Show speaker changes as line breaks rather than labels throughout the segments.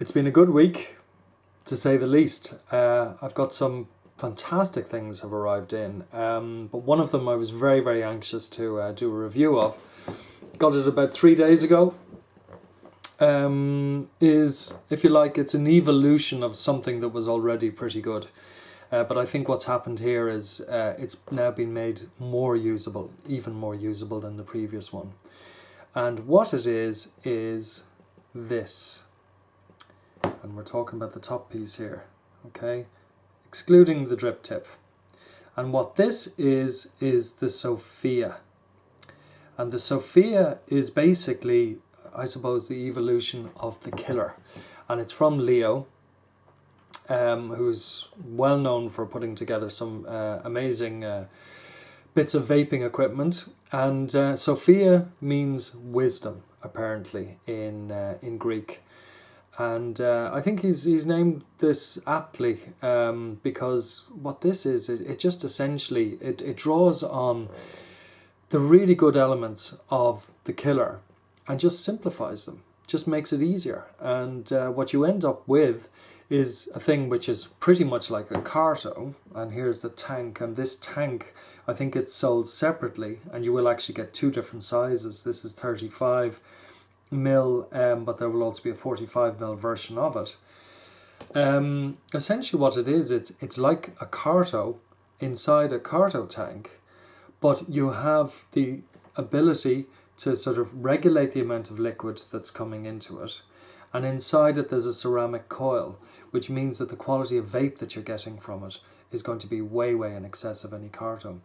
It's been a good week, to say the least. I've got some fantastic things have arrived in, but one of them I was very, very anxious to do a review of. Got it about 3 days ago. Is, if you like, it's an evolution of something that was already pretty good. But I think what's happened here is it's now been made more usable, even more usable than the previous one. And what it is this. And we're talking about the top piece here, okay? Excluding the drip tip. And what this is the Sophia. And the Sophia is basically, I suppose, the evolution of the killer. And it's from Leo, who's well known for putting together some amazing bits of vaping equipment. And Sophia means wisdom, apparently, in Greek. And I think he's named this aptly because what this is, it just essentially, it draws on the really good elements of the killer and just simplifies them, just makes it easier. And what you end up with is a thing which is pretty much like a carto. And here's the tank, and this tank, I think it's sold separately, and you will actually get two different sizes. This is 35 mil, but there will also be a 45 mil version of it. Essentially what it is, it's like a carto inside a carto tank, but you have the ability to sort of regulate the amount of liquid that's coming into it. And inside it there's a ceramic coil, which means that the quality of vape that you're getting from it is going to be way, way in excess of any carto.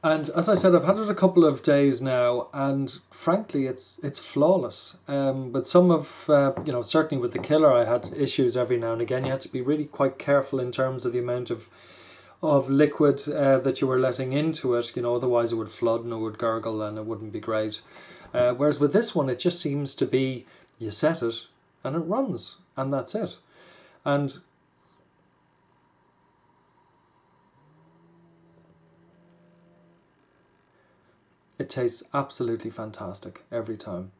And as I said, I've had it a couple of days now, and frankly, it's flawless. But some of, certainly with the killer, I had issues every now and again. You had to be really quite careful in terms of the amount of liquid that you were letting into it. Otherwise it would flood and it would gurgle and it wouldn't be great. Whereas with this one, it just seems to be, you set it and it runs, and that's it. And it tastes absolutely fantastic every time.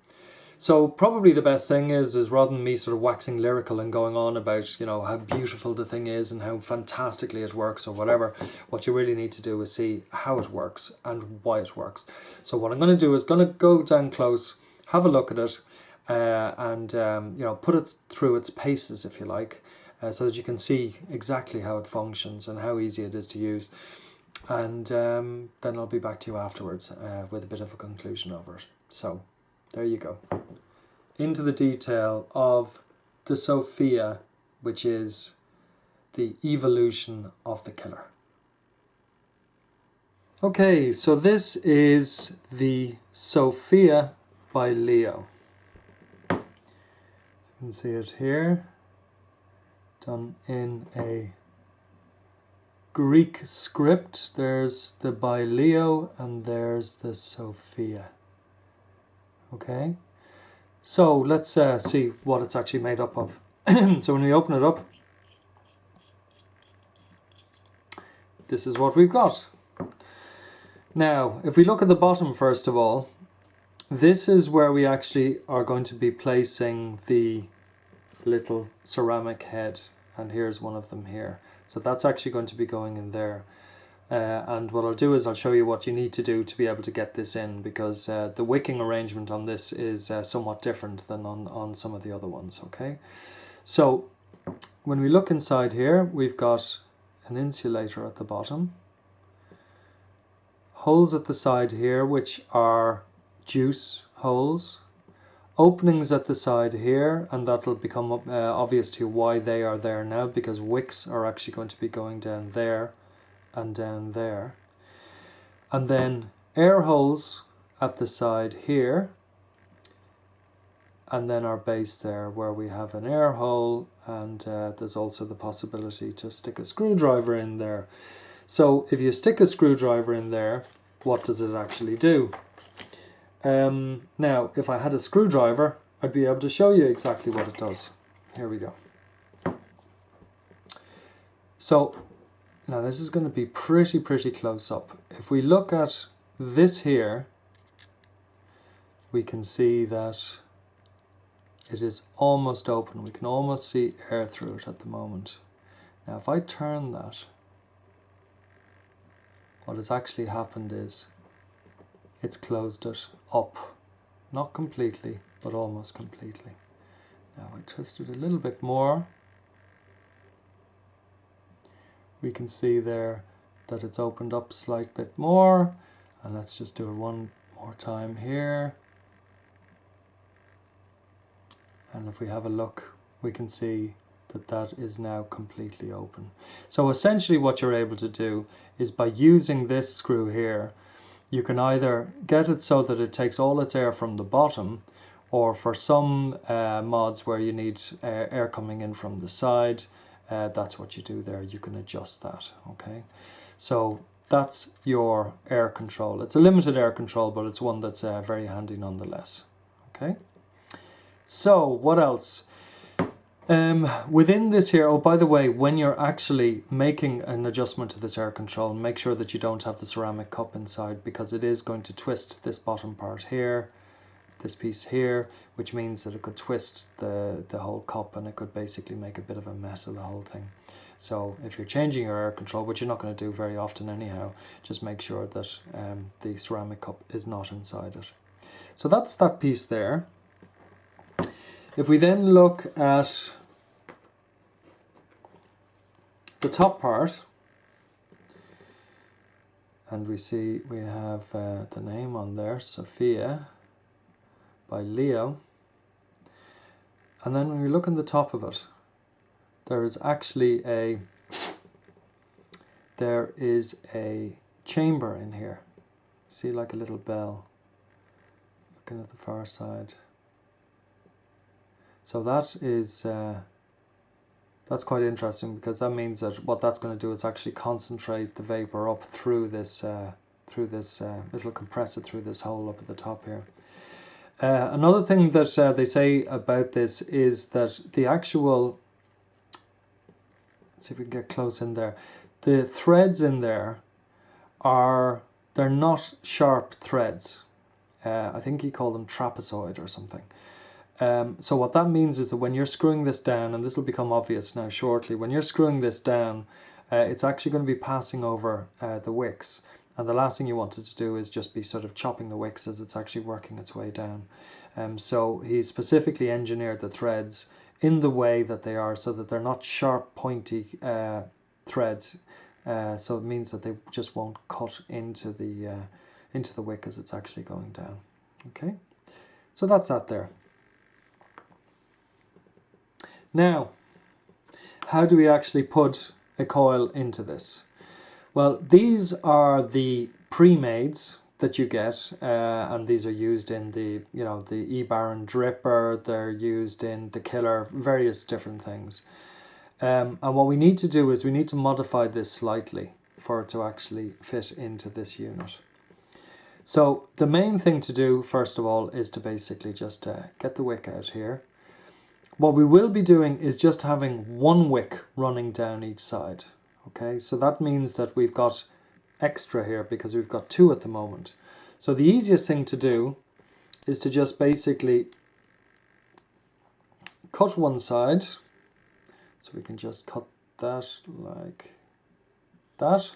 So probably the best thing is rather than me sort of waxing lyrical and going on about, how beautiful the thing is and how fantastically it works or whatever, what you really need to do is see how it works and why it works. So what I'm going to do is going to go down close, have a look at it, and put it through its paces, if you like, so that you can see exactly how it functions and how easy it is to use. And then I'll be back to you afterwards with a bit of a conclusion over it. So there you go. Into the detail of the Sophia, which is the evolution of the killer. Okay, so this is the Sophia by Leo. You can see it here, done in a Greek script. There's the by Leo and there's the Sophia. Okay, so let's see what it's actually made up of. So when we open it up, this is what we've got. Now, if we look at the bottom first of all, this is where we actually are going to be placing the little ceramic head, and here's one of them here. So that's actually going to be going in there. And what I'll do is I'll show you what you need to do to be able to get this in, because the wicking arrangement on this is somewhat different than on some of the other ones, okay? So when we look inside here, we've got an insulator at the bottom, holes at the side here which are juice holes, openings at the side here, and that'll become obvious to you why they are there now, because wicks are actually going to be going down there and down there. And then air holes at the side here, and then our base there where we have an air hole, and there's also the possibility to stick a screwdriver in there. So if you stick a screwdriver in there, what does it actually do? Now, if I had a screwdriver, I'd be able to show you exactly what it does. Here we go. So now this is going to be pretty close up. If we look at this here, we can see that it is almost open. We can almost see air through it at the moment. Now if I turn that, what has actually happened is it's closed it up. Not completely, but almost completely. Now I twist it a little bit more. We can see there that it's opened up a slight bit more. And let's just do it one more time here. And if we have a look, we can see that that is now completely open. So essentially what you're able to do is by using this screw here, you can either get it so that it takes all its air from the bottom, or for some mods where you need air coming in from the side, that's what you do there. You can adjust that, okay? So that's your air control. It's a limited air control, but it's one that's very handy nonetheless, okay? So what else? Within this here, oh, by the way, when you're actually making an adjustment to this air control, make sure that you don't have the ceramic cup inside, because it is going to twist this bottom part here, this piece here, which means that it could twist the whole cup, and it could basically make a bit of a mess of the whole thing. So if you're changing your air control, which you're not going to do very often anyhow, just make sure that the ceramic cup is not inside it. So that's that piece there. If we then look at the top part, and we see we have the name on there, Sophia by Leo. And then when we look on the top of it, there is actually a chamber in here. See, like a little bell. Looking at the far side. So that is that's quite interesting, because that means that what that's going to do is actually concentrate the vapor up through this it'll compress it through this hole up at the top here. Another thing that they say about this is that the actual, let's see if we can get close in there, the threads in there they're not sharp threads. I think he called them trapezoid or something. So what that means is that when you're screwing this down, and this will become obvious now shortly, when you're screwing this down, it's actually going to be passing over the wicks. And the last thing you want it to do is just be sort of chopping the wicks as it's actually working its way down. So he specifically engineered the threads in the way that they are, so that they're not sharp, pointy threads. So it means that they just won't cut into the wick as it's actually going down. Okay, so that's that there. Now, how do we actually put a coil into this? Well, these are the pre-mades that you get, and these are used in the E-Baron dripper. They're used in the Killer, various different things. And what we need to do is we need to modify this slightly for it to actually fit into this unit. So the main thing to do, first of all, is to basically just get the wick out here. What we will be doing is just having one wick running down each side. Okay, so that means that we've got extra here because we've got two at the moment. So the easiest thing to do is to just basically cut one side. So we can just cut that like that.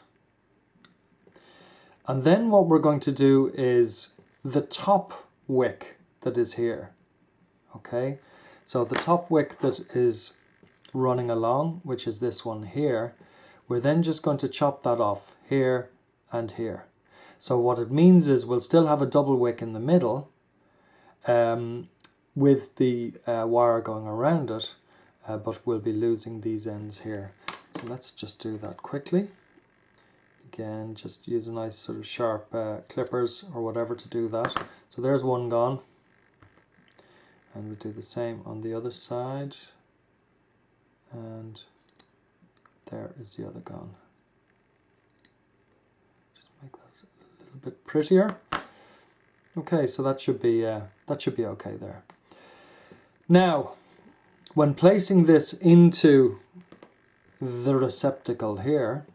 And then what we're going to do is the top wick that is here. Okay, so the top wick that is running along, which is this one here, we're then just going to chop that off here and here. So what it means is we'll still have a double wick in the middle with the wire going around it, but we'll be losing these ends here. So let's just do that quickly. Again, just use a nice sort of sharp clippers or whatever to do that. So there's one gone. And we do the same on the other side. And there is the other gone. Just make that a little bit prettier. Okay, so that should be okay there. Now, when placing this into the receptacle here,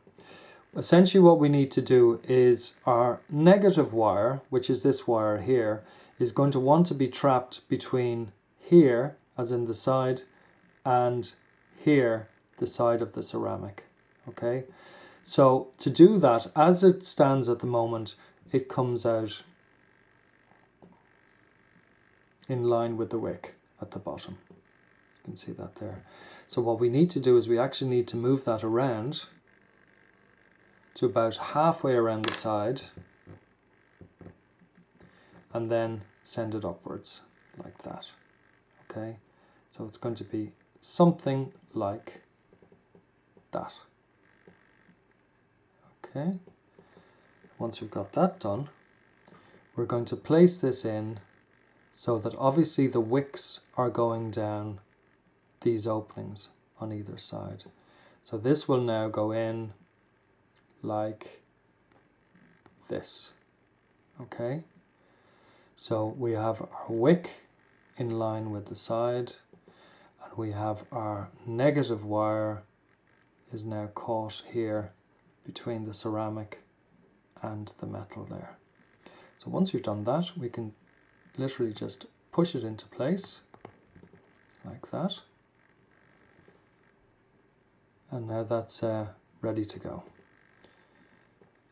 essentially what we need to do is our negative wire, which is this wire here, is going to want to be trapped between here as in the side, and here the side of the ceramic. Okay, so to do that, as it stands at the moment, it comes out in line with the wick at the bottom. You can see that there. So what we need to do is we actually need to move that around to about halfway around the side and then send it upwards like that. Okay, so it's going to be something like that. Okay, once we've got that done, we're going to place this in so that obviously the wicks are going down these openings on either side. So this will now go in like this. Okay, so we have our wick in line with the side, and we have our negative wire is now caught here between the ceramic and the metal there. So once we've done that, we can literally just push it into place like that, and now that's ready to go.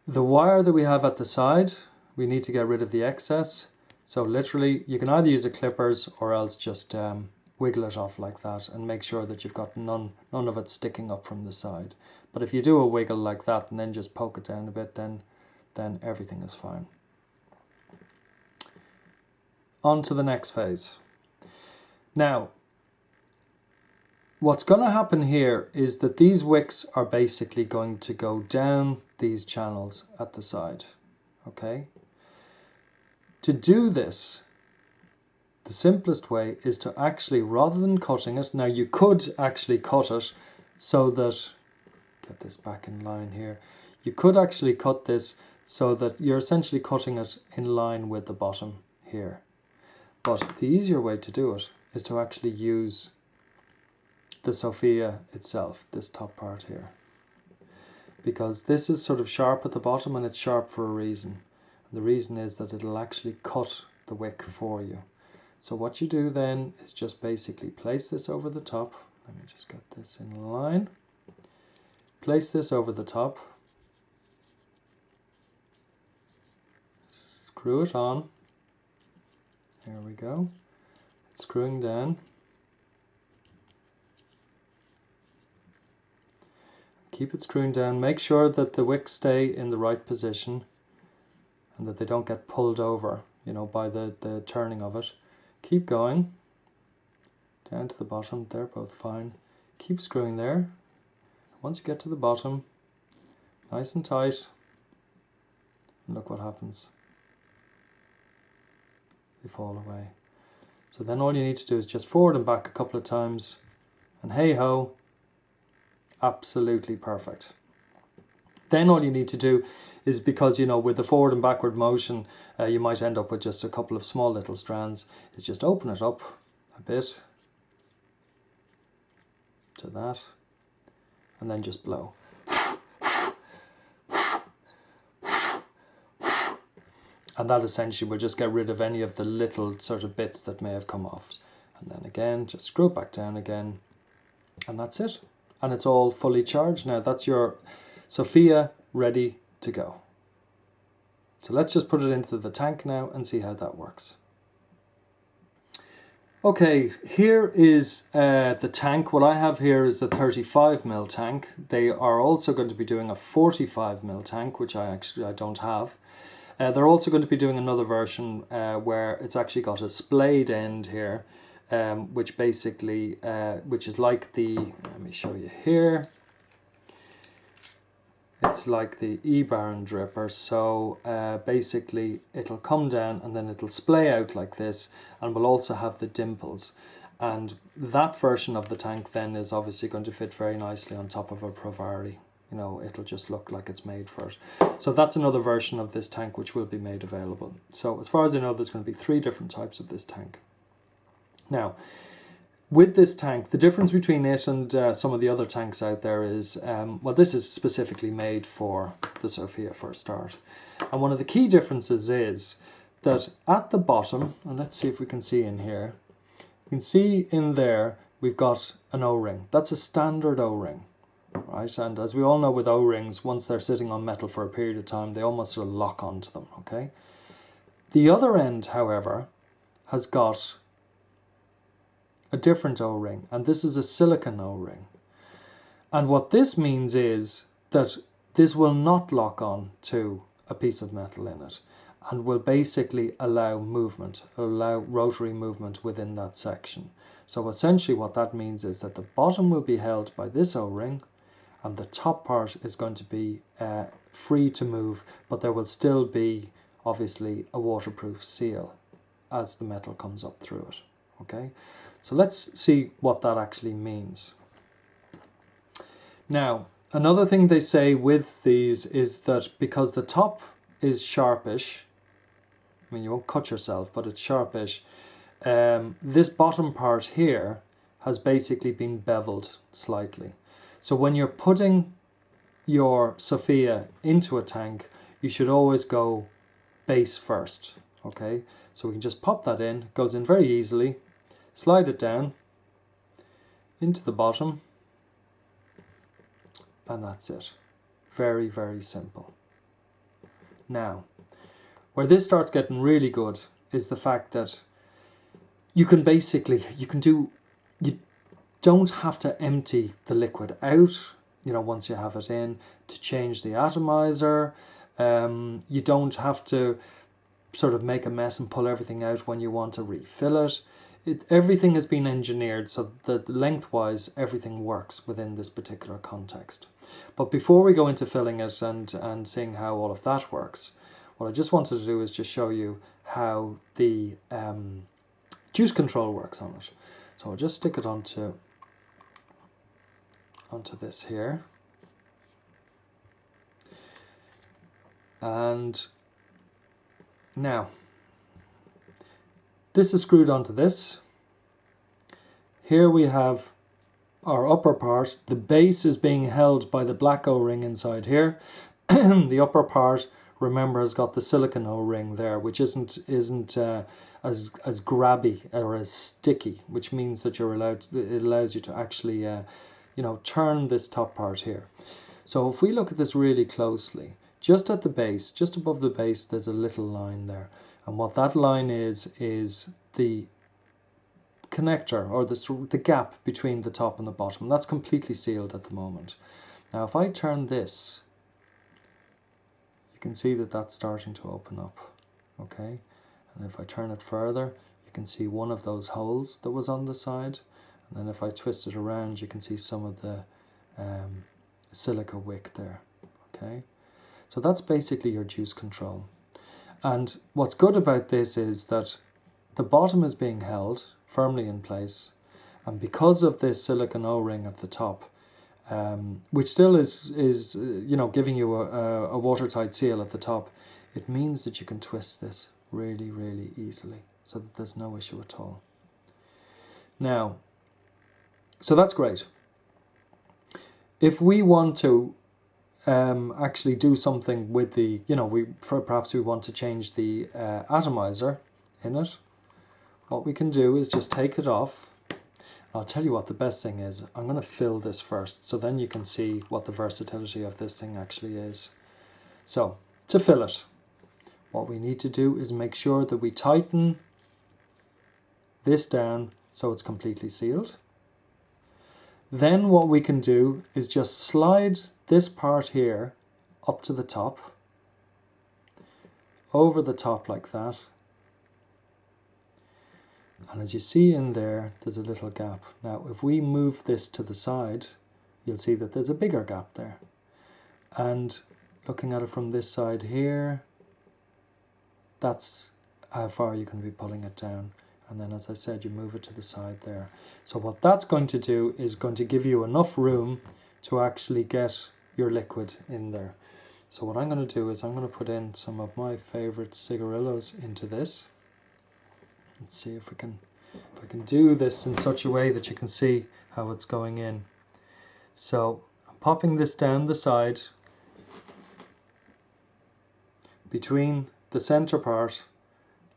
The wire that we have at the side, we need to get rid of the excess. So literally you can either use a clippers or else just wiggle it off like that and make sure that you've got none of it sticking up from the side. But if you do a wiggle like that and then just poke it down a bit, then everything is fine. On to the next phase. Now, what's going to happen here is that these wicks are basically going to go down these channels at the side. Okay? To do this, the simplest way is to actually, rather than cutting it, now you could actually cut it so that, get this back in line here, you could actually cut this so that you're essentially cutting it in line with the bottom here. But the easier way to do it is to actually use the Sophia itself, this top part here. Because this is sort of sharp at the bottom, and it's sharp for a reason. The reason is that it'll actually cut the wick for you. So what you do then is just basically place this over the top. Let me just get this in line. Place this over the top. Screw it on. There we go. It's screwing down. Keep it screwing down. Make sure that the wicks stay in the right position and that they don't get pulled over, you know, by the turning of it. Keep going down to the bottom. They're both fine. Keep screwing there. Once you get to the bottom, nice and tight, and look what happens. They fall away. So then all you need to do is just forward and back a couple of times, and hey ho, absolutely perfect. Then all you need to do is, because, you know, with the forward and backward motion, you might end up with just a couple of small little strands, is just open it up a bit to that, and then just blow. And that essentially will just get rid of any of the little sort of bits that may have come off. And then again, just screw it back down again, and that's it. And it's all fully charged now. That's your Sophia ready to go. So let's just put it into the tank now and see how that works. Okay, here is the tank. What I have here is the 35mm tank. They are also going to be doing a 45mm tank, which I don't have. They're also going to be doing another version where it's actually got a splayed end here, which basically, which is like the, let me show you here. It's like the e-baron dripper. So basically it'll come down and then it'll splay out like this, and will also have the dimples. And that version of the tank then is obviously going to fit very nicely on top of a Provari. You know, it'll just look like it's made for it. So that's another version of this tank which will be made available. So as far as I know, there's going to be 3 different types of this tank. Now, with this tank, the difference between it and some of the other tanks out there is, well, this is specifically made for the Sophia for a start. And one of the key differences is that at the bottom, and let's see if we can see in here, You can see in there we've got an O-ring. That's a standard O-ring, right? And as we all know with O-rings, once they're sitting on metal for a period of time, they almost sort of lock onto them, okay? The other end, however, has got a different O-ring, and this is a silicon O-ring. And what this means is that this will not lock on to a piece of metal in it, and will basically allow movement, allow rotary movement within that section. So essentially what that means is that the bottom will be held by this O-ring, and the top part is going to be free to move, but there will still be obviously a waterproof seal as the metal comes up through it. Okay, so let's see what that actually means. Now, another thing they say with these is that because the top is sharpish, I mean, you won't cut yourself, but it's sharpish, this bottom part here has basically been beveled slightly. So when you're putting your Sophia into a tank, you should always go base first, okay? So we can just pop that in, it goes in very easily, slide it down into the bottom, and that's it. Very, very simple. Now, where this starts getting really good is the fact that you don't have to empty the liquid out, once you have it in, to change the atomizer. You don't have to sort of make a mess and pull everything out when you want to refill it. Everything has been engineered so that lengthwise everything works within this particular context. But before we go into filling it and seeing how all of that works, what I just wanted to do is just show you how the juice control works on it. So I'll just stick it onto this here. And now, this is screwed onto this. Here we have our upper part. The base is being held by the black O-ring inside here. The upper part, remember, has got the silicon O-ring there, which isn't as grabby or as sticky, which means that it allows you to actually turn this top part here. So if we look at this really closely, just at the base, just above the base, there's a little line there. And what that line is the connector, or the gap between the top and the bottom. And that's completely sealed at the moment. Now if I turn this, you can see that that's starting to open up. Okay, and if I turn it further, you can see one of those holes that was on the side. And then if I twist it around, you can see some of the silica wick there. Okay, so that's basically your juice control. And what's good about this is that the bottom is being held firmly in place, and because of this silicon O-ring at the top, which still is giving you a watertight seal at the top, it means that you can twist this really, really easily, so that there's no issue at all. Now, so that's great. If we want to actually do something with the, perhaps we want to change the atomizer in it, what we can do is just take it off. I'll tell you what the best thing is. I'm going to fill this first, so then you can see what the versatility of this thing actually is. So, to fill it, what we need to do is make sure that we tighten this down so it's completely sealed. Then what we can do is just slide this part here up to the top, over the top like that. And as you see in there, there's a little gap. Now, if we move this to the side, you'll see that there's a bigger gap there. And looking at it from this side here, that's how far you can be pulling it down. And then, as I said, you move it to the side there. So what that's going to do is going to give you enough room to actually get your liquid in there. So what I'm going to do is I'm going to put in some of my favorite cigarillos into this. Let's see if I can do this in such a way that you can see how it's going in. So I'm popping this down the side between the center part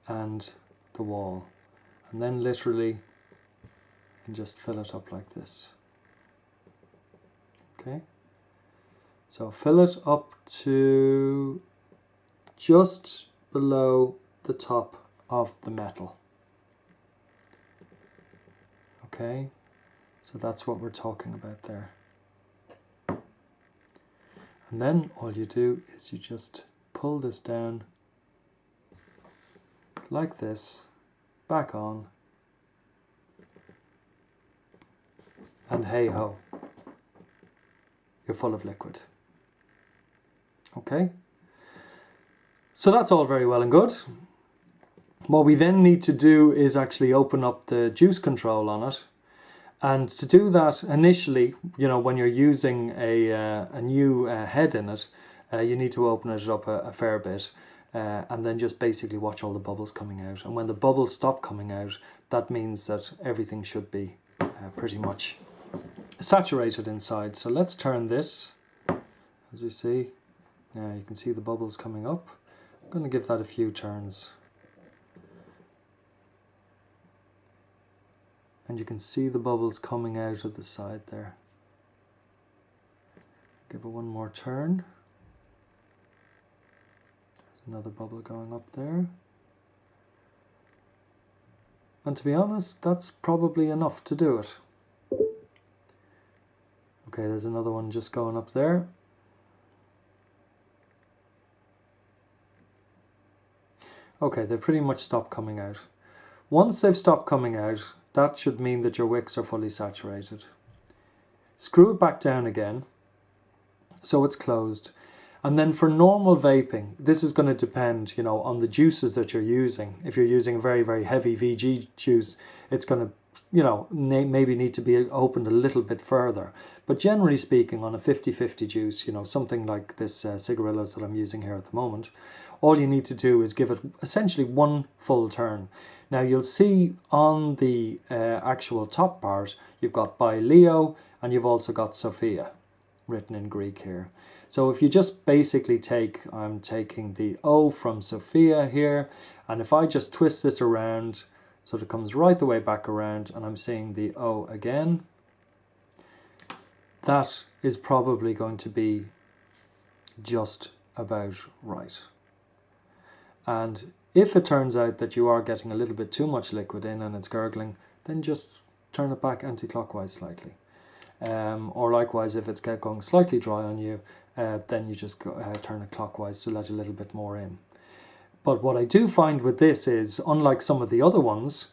and the wall, and then literally can just fill it up like this. Okay, so fill it up to just below the top of the metal. Okay, so that's what we're talking about there. And then all you do is you just pull this down like this, back on, and hey ho, you're full of liquid. Okay, so that's all very well and good. What we then need to do is actually open up the juice control on it. And to do that, initially, you know, when you're using a new head in it, you need to open it up a fair bit and then just basically watch all the bubbles coming out. And when the bubbles stop coming out, that means that everything should be pretty much saturated inside. So let's turn this, as you see. Now you can see the bubbles coming up. I'm going to give that a few turns. And you can see the bubbles coming out of the side there. Give it one more turn. There's another bubble going up there. And to be honest, that's probably enough to do it. Okay, there's another one just going up there. Okay, they've pretty much stopped coming out. Once they've stopped coming out, that should mean that your wicks are fully saturated. Screw it back down again, so it's closed. And then for normal vaping, this is going to depend, you know, on the juices that you're using. If you're using a very, very heavy VG juice, it's going to, you know, maybe need to be opened a little bit further. But generally speaking, on a 50-50 juice, you know, something like this cigarillos that I'm using here at the moment, all you need to do is give it essentially one full turn. Now you'll see on the actual top part, you've got by Leo and you've also got Sophia written in Greek here. So if you just basically I'm taking the O from Sophia here, and if I just twist this around so that it comes right the way back around and I'm seeing the O again, that is probably going to be just about right. And if it turns out that you are getting a little bit too much liquid in and it's gurgling, then just turn it back anti-clockwise slightly. Or likewise, if it's going slightly dry on you, then you just turn it clockwise to let a little bit more in. But what I do find with this is, unlike some of the other ones,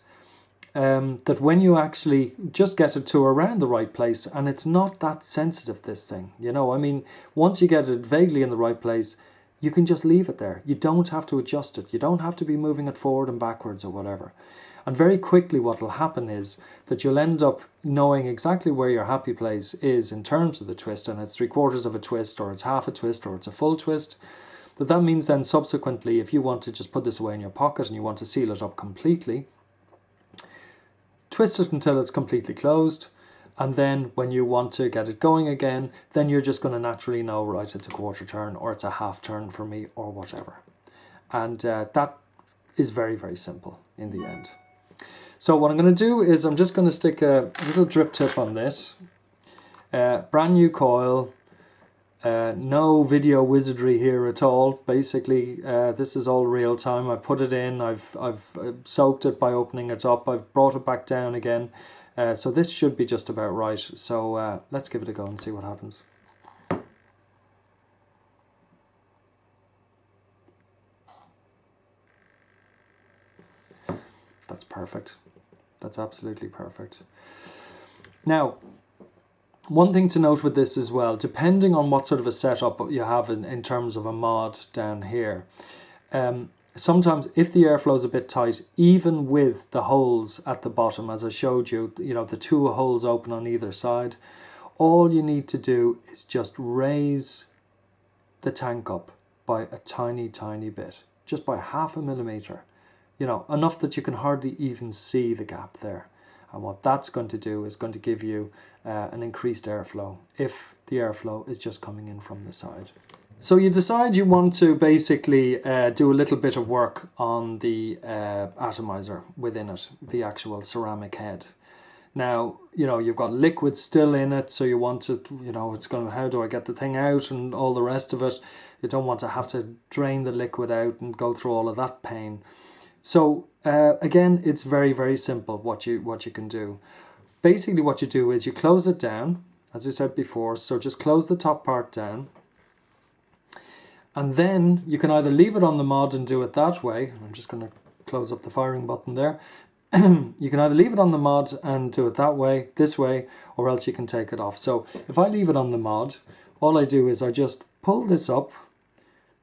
that when you actually just get it to around the right place, and it's not that sensitive, this thing, you know, I mean, once you get it vaguely in the right place, you can just leave it there. You don't have to adjust it. You don't have to be moving it forward and backwards or whatever. And very quickly what will happen is that you'll end up knowing exactly where your happy place is in terms of the twist, and it's 3/4 of a twist, or it's half a twist, or it's a full twist. That means then subsequently, if you want to just put this away in your pocket and you want to seal it up completely, twist it until it's completely closed. And then when you want to get it going again, then you're just going to naturally know, right, it's a 1/4 turn or it's a 1/2 turn for me or whatever. And that is very, very simple in the end. So what I'm going to do is I'm just going to stick a little drip tip on this. Brand new coil. No video wizardry here at all. Basically, this is all real time. I've put it in, I've soaked it by opening it up, I've brought it back down again. So this should be just about right. So let's give it a go and see what happens. That's perfect. That's absolutely perfect. Now, one thing to note with this as well, depending on what sort of a setup you have in terms of a mod down here, sometimes if the airflow is a bit tight, even with the holes at the bottom, as I showed you, you know, the 2 holes open on either side, all you need to do is just raise the tank up by a tiny, tiny bit, just by 0.5 millimeter, you know, enough that you can hardly even see the gap there. And what that's going to do is going to give you an increased airflow if the airflow is just coming in from the side. So you decide you want to basically do a little bit of work on the atomizer within it, the actual ceramic head. Now, you've got liquid still in it, so you want to, it's going to, how do I get the thing out and all the rest of it. You don't want to have to drain the liquid out and go through all of that pain. So again, it's very, very simple what you can do. Basically what you do is you close it down, as I said before, so just close the top part down. And then you can either leave it on the mod and do it that way. I'm just going to close up the firing button there. You can either leave it on the mod and do it that way, this way, or else you can take it off. So if I leave it on the mod, all I do is I just pull this up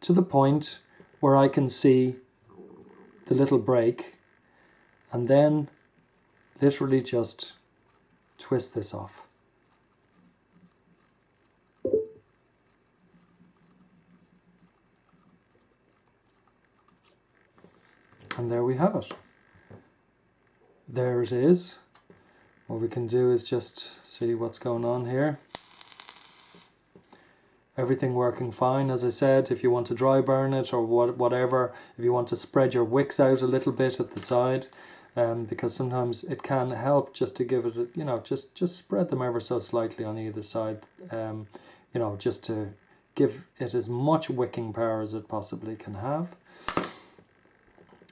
to the point where I can see the little break, and then literally just twist this off. And there we have it. There it is. What we can do is just see what's going on here. Everything working fine, as I said. If you want to dry burn it or whatever, if you want to spread your wicks out a little bit at the side, because sometimes it can help just to give it, just spread them ever so slightly on either side, just to give it as much wicking power as it possibly can have.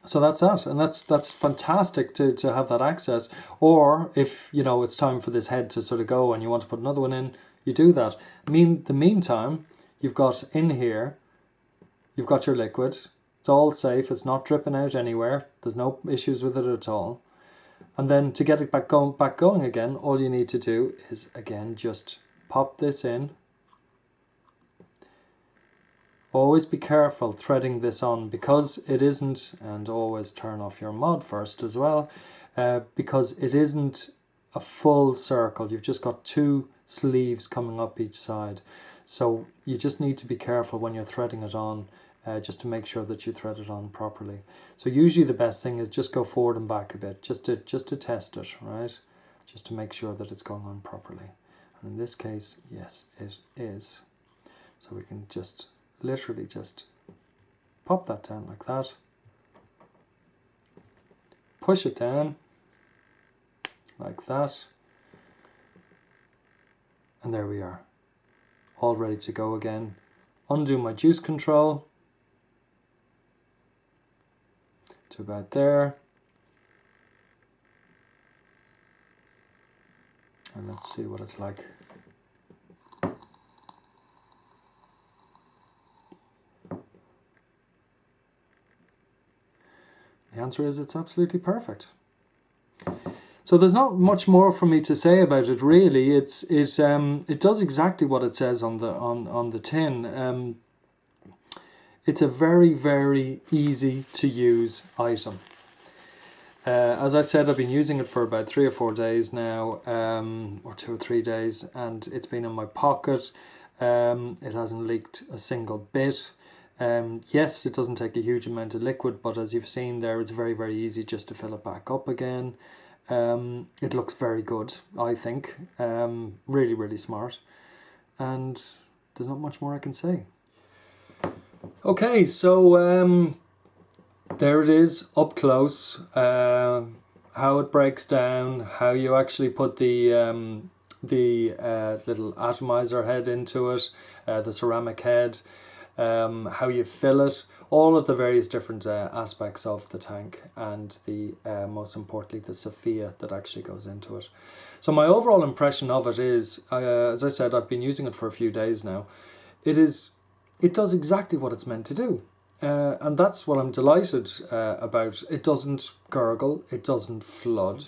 So that's that, and that's fantastic to have that access. Or if it's time for this head to sort of go and you want to put another one in, you do that. The meantime, you've got in here, you've got your liquid. It's all safe. It's not dripping out anywhere. There's no issues with it at all. And then to get it back going again, all you need to do is again just pop this in. Always be careful threading this on because it isn't, and always turn off your mod first as well, because it isn't a full circle. You've just got 2 sleeves coming up each side. So you just need to be careful when you're threading it on, just to make sure that you thread it on properly. So usually the best thing is just go forward and back a bit, just to test it, right? Just to make sure that it's going on properly. And in this case, yes, it is. So we can just literally just pop that down like that, push it down like that, and there we are, all ready to go again. Undo my juice control to about there, and let's see what it's like. The answer is it's absolutely perfect. So there's not much more for me to say about it really. It does exactly what it says on the tin. It's a very, very easy to use item. As I said, I've been using it for about 3 or 4 days now, or 2 or 3 days, and it's been in my pocket. It hasn't leaked a single bit. Yes, it doesn't take a huge amount of liquid, but as you've seen there, it's very, very easy just to fill it back up again. It looks very good, I think. Really, really smart. And there's not much more I can say. Okay, so there it is, up close. How it breaks down, how you actually put the little atomizer head into it, the ceramic head. How you fill it, all of the various different aspects of the tank, and the most importantly the Sophia that actually goes into it. So my overall impression of it is, as I said, I've been using it for a few days now. It does exactly what it's meant to do, and that's what I'm delighted about. It doesn't gurgle, it doesn't flood.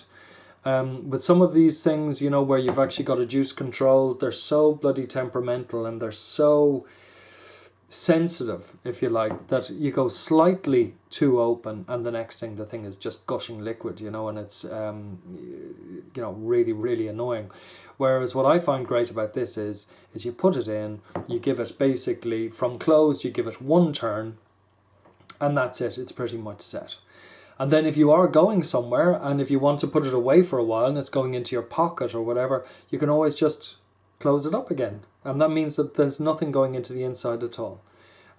With some of these things, where you've actually got a juice control, they're so bloody temperamental and they're so sensitive, if you like, that you go slightly too open and the next thing the thing is just gushing liquid, and it's really, really annoying. Whereas what I find great about this is you put it in, you give it basically from closed, you give it 1 turn, and that's it. It's pretty much set. And then if you are going somewhere and if you want to put it away for a while and it's going into your pocket or whatever, you can always just close it up again. And that means that there's nothing going into the inside at all.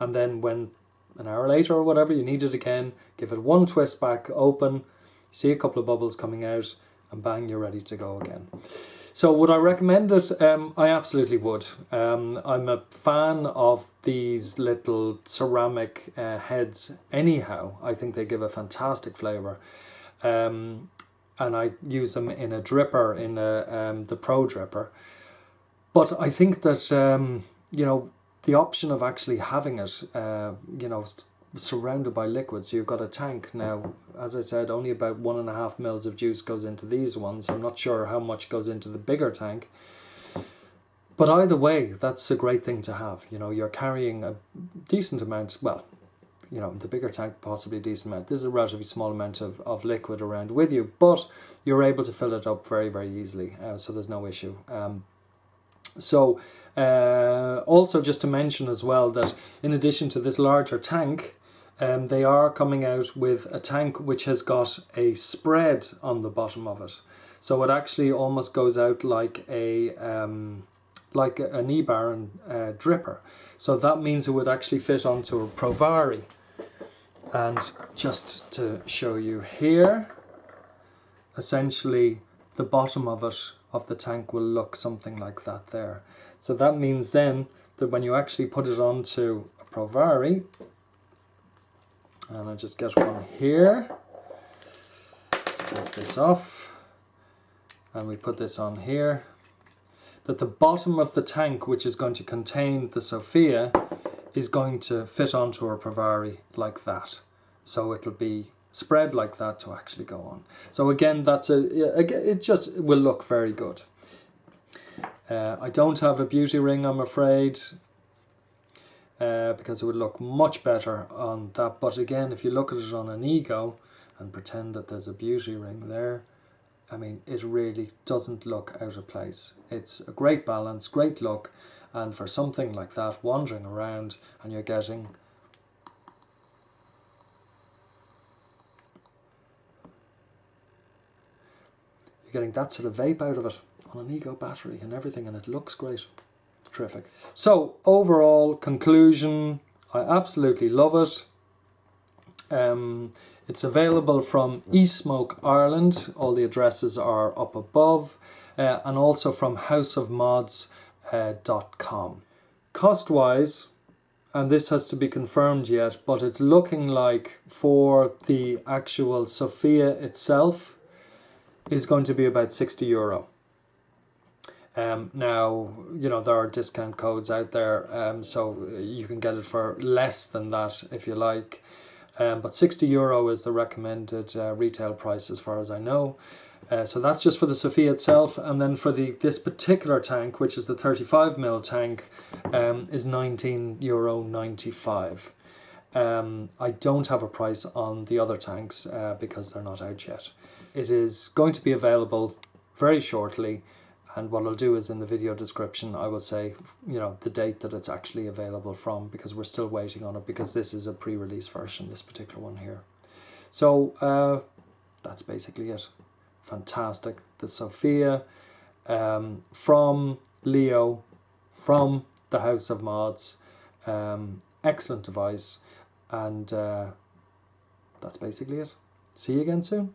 And then when an hour later or whatever you need it again, give it 1 twist back, open, see a couple of bubbles coming out, and bang, you're ready to go again. So would I recommend it? I absolutely would. I'm a fan of these little ceramic heads anyhow. I think they give a fantastic flavour. And I use them in a dripper, in the Pro Dripper. But I think that, you know, the option of actually having it, you know, surrounded by liquid, so you've got a tank now. As I said, only about 1.5 mils of juice goes into these ones. I'm not sure how much goes into the bigger tank, but either way, that's a great thing to have. You know, you're carrying a decent amount, well, you know, the bigger tank possibly a decent amount. This is a relatively small amount of liquid around with you, but you're able to fill it up very, very easily, so there's no issue. Also just to mention as well that in addition to this larger tank, they are coming out with a tank which has got a spread on the bottom of it. So it actually almost goes out like an e-baron dripper. So that means it would actually fit onto a Provari. And just to show you here, essentially the bottom of it, of the tank, will look something like that there. So that means then that when you actually put it onto a Provari, and I just get one here, take this off, and we put this on here, that the bottom of the tank, which is going to contain the Sophia, is going to fit onto our Provari like that. So it'll be spread like that to actually go on. So again, it just will look very good. I don't have a beauty ring, I'm afraid, because it would look much better on that. But again, if you look at it on an Ego and pretend that there's a beauty ring there, I mean, it really doesn't look out of place. It's a great balance, great look, and for something like that, wandering around, and you're getting that sort of vape out of it on an Ego battery and everything, and it looks great. Terrific. So overall conclusion, I absolutely love it. It's available from e-Smoke Ireland. All the addresses are up above, and also from houseofmods.com. Cost-wise, and this has to be confirmed yet, but it's looking like for the actual Sophia itself is going to be about €60. Now, you know, there are discount codes out there, so you can get it for less than that if you like. But €60 is the recommended retail price as far as I know. So that's just for the Sophia itself, and then for this particular tank, which is the 35ml tank, is €19.95. I don't have a price on the other tanks because they're not out yet. It is going to be available very shortly, and what I'll do is in the video description I will say, you know, the date that it's actually available from, because we're still waiting on it, because this is a pre-release version, this particular one here. So that's basically it. Fantastic. The Sophia from Leo, from the House of Mods. Excellent device, and that's basically it. See you again soon.